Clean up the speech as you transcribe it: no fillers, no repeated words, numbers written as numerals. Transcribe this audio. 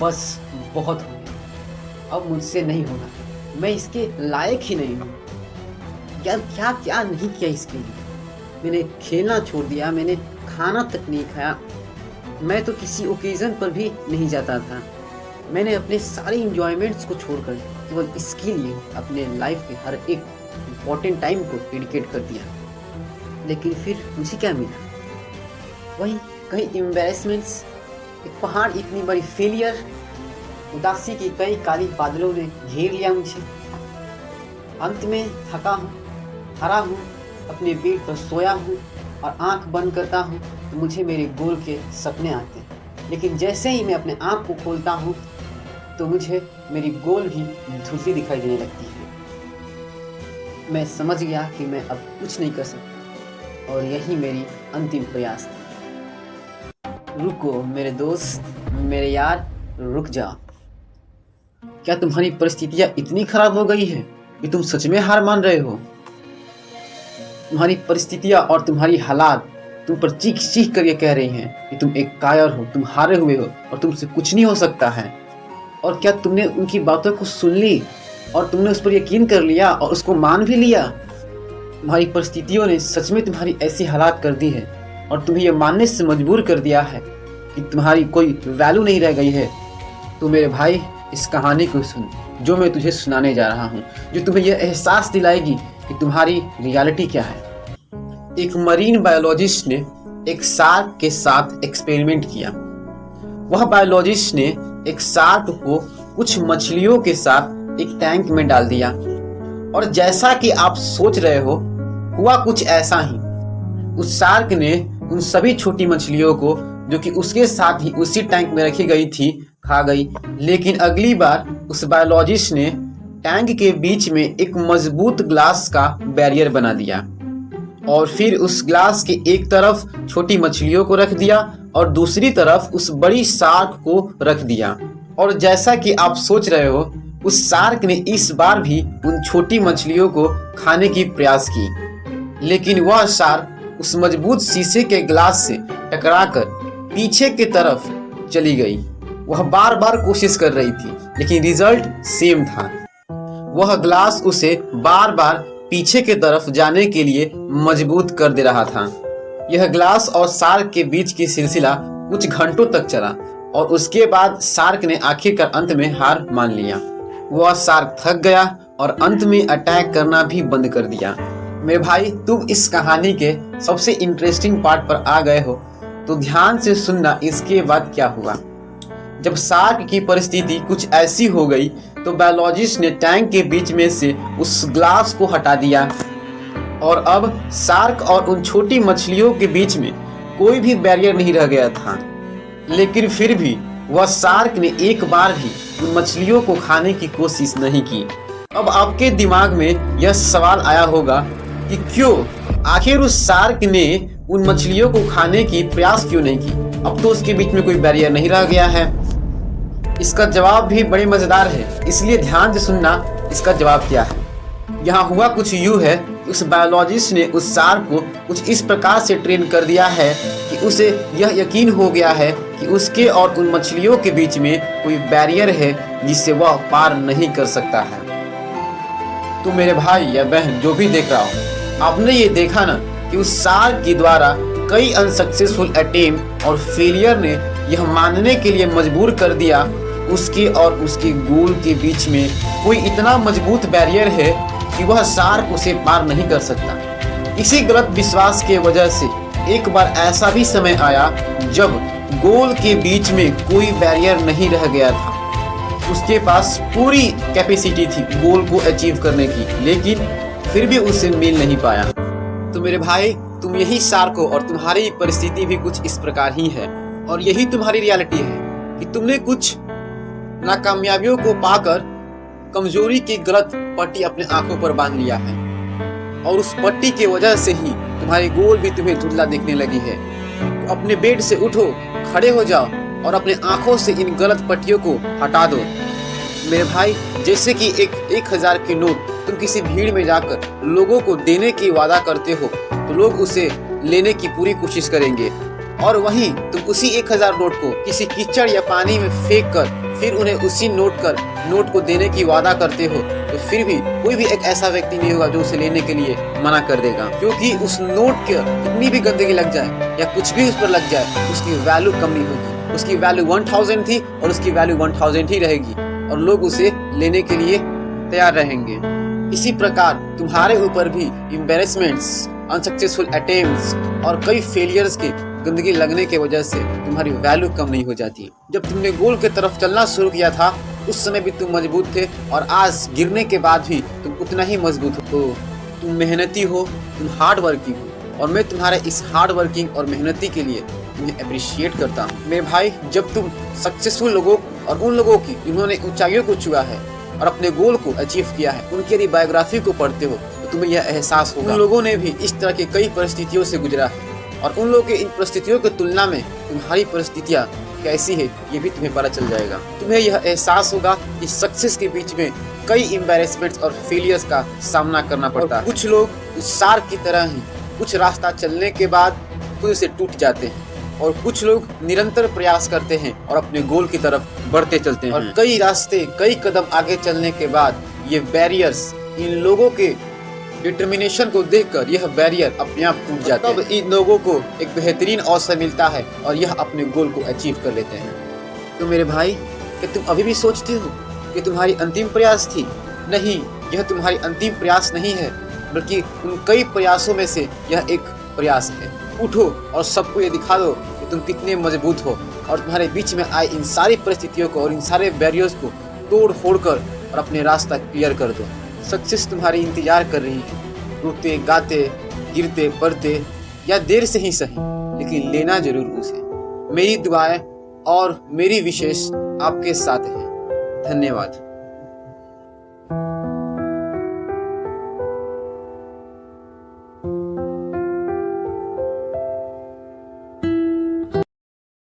बस बहुत हो गया, अब मुझसे नहीं होगा, मैं इसके लायक ही नहीं हूँ। क्या क्या क्या नहीं किया इसके लिए। मैंने खेलना छोड़ दिया, मैंने खाना तक नहीं खाया, मैं तो किसी ओकेज़न पर भी नहीं जाता था। मैंने अपने सारे इंजॉयमेंट्स को छोड़कर केवल इसके लिए अपने लाइफ के हर एक इम्पॉर्टेंट टाइम को डेडिकेट कर दिया। लेकिन फिर मुझे क्या मिला? वही कई एम्बैरेसमेंट्स, एक पहाड़ इतनी बड़ी फेलियर, उदासी की कई काली बादलों ने घेर लिया मुझे। अंत में थका हूँ, हरा हूँ, अपने बेड पर सोया हूँ और आंख बंद करता हूँ तो मुझे मेरे गोल के सपने आते हैं। लेकिन जैसे ही मैं अपने आँख को खोलता हूँ तो मुझे मेरी गोल भी धुंधली दिखाई देने लगती है। मैं समझ गया कि मैं अब कुछ नहीं कर सकता और यही मेरी अंतिम प्रयास था। रुको मेरे दोस्त, मेरे यार, रुक जाओ। क्या तुम्हारी परिस्थितियाँ इतनी खराब हो गई है कि तुम सच में हार मान रहे हो? तुम्हारी परिस्थितियाँ और तुम्हारी हालात तुम पर चीख चीख कर ये कह रही हैं कि तुम एक कायर हो, तुम हारे हुए हो और तुमसे कुछ नहीं हो सकता है। और क्या तुमने उनकी बातों को सुन ली और तुमने उस पर यकीन कर लिया और उसको मान भी लिया? तुम्हारी परिस्थितियों ने सच में तुम्हारी ऐसी हालात कर दी है और तुम्हें यह मानने से मजबूर कर दिया है कि तुम्हारी कोई वैल्यू नहीं रह गई है। तो मेरे भाई, इस कहानी को सुन जो मैं तुझे सुनाने जा रहा हूँ, जो तुम्हें यह एहसास दिलाएगी कि तुम्हारी रियलिटी क्या है। एक मरीन बायोलॉजिस्ट ने एक शार्क के साथ एक्सपेरिमेंट किया। वह बायोलॉजिस्ट ने एक शार्क को कुछ मछलियों के साथ एक टैंक में डाल दिया और जैसा कि आप सोच रहे हो, हुआ कुछ ऐसा ही। उस शार्क ने उन सभी छोटी मछलियों को जो कि उसके साथ ही उसी टैंक में रखी गई थी खा गई। लेकिन अगली बार उस बायोलॉजिस्ट ने टैंक के बीच में एक मजबूत ग्लास का बैरियर बना दिया और फिर उस ग्लास के एक तरफ छोटी मछलियों को रख दिया और दूसरी तरफ उस बड़ी शार्क को रख दिया। और जैसा कि आप सोच रहे हो, उस शार्क ने इस बार भी उन छोटी मछलियों को खाने की प्रयास की। लेकिन वह शार्क उस मजबूत शीशे के ग्लास से टकराकर पीछे की तरफ चली गई। वह बार बार कोशिश कर रही थी लेकिन रिजल्ट सेम था। वह ग्लास उसे बार बार पीछे की तरफ जाने के लिए मजबूर कर दे रहा था। यह ग्लास और शार्क के बीच की सिलसिला कुछ घंटों तक चला और उसके बाद शार्क ने आखिरकार अंत में हार मान लिया। वह शार्क थक गया और अंत में अटैक करना भी बंद कर दिया। मेरे भाई, तुम इस कहानी के सबसे इंटरेस्टिंग पार्ट पर आ गए हो, तो ध्यान से सुनना इसके बाद क्या हुआ। जब शार्क की परिस्थिति कुछ ऐसी हो गई तो बायोलॉजिस्ट ने टैंक के बीच में से उस ग्लास को हटा दिया और अब शार्क और उन छोटी मछलियों के बीच में कोई भी बैरियर नहीं रह गया था। लेकिन फिर भी वह शार्क ने एक बार भी उन मछलियों को खाने की कोशिश नहीं की। अब आपके दिमाग में यह सवाल आया होगा कि क्यों, आखिर उस शार्क ने उन मछलियों को खाने की प्रयास क्यों नहीं की? अब तो उसके बीच में कोई बैरियर नहीं रह गया है। इसका जवाब भी बड़े मजेदार है, इसलिए ध्यान से सुनना इसका जवाब क्या है। यहाँ हुआ कुछ यूं है, उस बायोलॉजिस्ट ने उस शार्क को कुछ इस प्रकार से ट्रेन कर दिया है कि उसे यह यकीन हो गया है कि उसके और उन मछलियों के बीच में कोई बैरियर है जिससे वह पार नहीं कर सकता है। तो मेरे भाई या बहन जो भी देख रहा हो, आपने ये देखा ना कि उस शार्क के द्वारा कई अनसक्सेसफुल अटेम्प्ट और फेलियर ने यह मानने के लिए मजबूर कर दिया उसके और उसके गोल के बीच में कोई इतना मजबूत बैरियर है कि वह शार्क उसे पार नहीं कर सकता। इसी गलत विश्वास के वजह से एक बार ऐसा भी समय आया जब गोल के बीच में कोई बैरियर नहीं रह गया था। उसके पास पूरी कैपेसिटी थी गोल को अचीव करने की, लेकिन फिर भी उसे मिल नहीं पाया। तो मेरे भाई, तुम यही शार्क हो और तुम्हारी परिस्थिति भी कुछ इस प्रकार ही है और यही तुम्हारी रियलिटी है कि तुमने कुछ नाकामयाबियों को पाकर कमजोरी की गलत पट्टी अपने आंखों पर बांध लिया है और उस पट्टी की वजह से ही तुम्हारी गोल भी तुम्हें धुंधला दिखने लगी है। तो अपने बेड से उठो, खड़े हो जाओ और अपने आंखों से इन गलत पट्टियों को हटा दो। मेरे भाई, जैसे कि एक 1000 की नोट तुम किसी भीड़ में जाकर लोगों को देने की वादा करते हो तो लोग उसे लेने की पूरी कोशिश करेंगे और वहीं तुम उसी 1000 नोट को किसी कीचड़ या पानी में फेंक कर फिर उन्हें उसी नोट को देने की वादा करते हो, तो फिर भी कोई भी एक ऐसा व्यक्ति नहीं होगा जो उसे लेने के लिए मना कर देगा, क्योंकि उस नोट के कितनी भी गंदगी लग जाए या कुछ भी उस पर लग जाए, उसकी वैल्यू कम नहीं होगी। उसकी वैल्यू 1000 थी और उसकी वैल्यू 1000 ही रहेगी और लोग उसे लेने के लिए तैयार रहेंगे। इसी प्रकार तुम्हारे ऊपर भी एम्बैरेसमेंट्स, अनसक्सेसफुल अटेम्प्ट्स और कई फेलियर्स के गंदगी लगने के वजह से तुम्हारी वैल्यू कम नहीं हो जाती। जब तुमने गोल की तरफ चलना शुरू किया था उस समय भी तुम मजबूत थे और आज गिरने के बाद भी तुम उतना ही मजबूत हो। तुम मेहनती हो, तुम हार्ड वर्किंग हो और मैं तुम्हारे इस हार्ड वर्किंग और मेहनती के लिए तुम्हें अप्रिशिएट करता हूँ। मेरे भाई, जब तुम सक्सेसफुल लोगों और उन लोगों की जिन्होंने ऊंचाइयों को छुआ है और अपने गोल को अचीव किया है उनकी यदि बायोग्राफी को पढ़ते हो तो तुम्हें यह एहसास होगा उन लोगों ने भी इस तरह की कई परिस्थितियों से गुजरा है और उन लोगों के इन परिस्थितियों की तुलना में तुम्हारी परिस्थितियाँ कैसी है ये भी तुम्हें पता चल जाएगा। तुम्हें यह एहसास होगा कि सक्सेस के बीच में कई एम्बैरेसमेंट्स और फेलियर्स का सामना करना पड़ता है। कुछ लोग उस सार की तरह ही कुछ रास्ता चलने के बाद खुद से टूट जाते हैं और कुछ लोग निरंतर प्रयास करते हैं और अपने गोल की तरफ बढ़ते चलते हैं और कई कदम आगे चलने के बाद ये बैरियर्स, इन लोगों के डिटर्मिनेशन को देखकर यह बैरियर अपने आप टूट जाता है। तब इन लोगों को एक बेहतरीन अवसर मिलता है और यह अपने गोल को अचीव कर लेते हैं। तो मेरे भाई, क्या तुम अभी भी सोचते हो कि तुम्हारी अंतिम प्रयास थी? नहीं, यह तुम्हारी अंतिम प्रयास नहीं है, बल्कि उन कई प्रयासों में से यह एक प्रयास है। उठो और सबको ये दिखा दो कि तुम कितने मजबूत हो और तुम्हारे बीच में आए इन सारी परिस्थितियों को और इन सारे बैरियर्स को तोड़ फोड़ कर और अपने रास्ता क्लियर कर दो। सक्सेस तुम्हारी इंतजार कर रही है, रोते गाते गिरते पड़ते या देर से ही सही, लेकिन लेना जरूर उसे। मेरी दुआएं और मेरी विशेष आपके साथ है। धन्यवाद।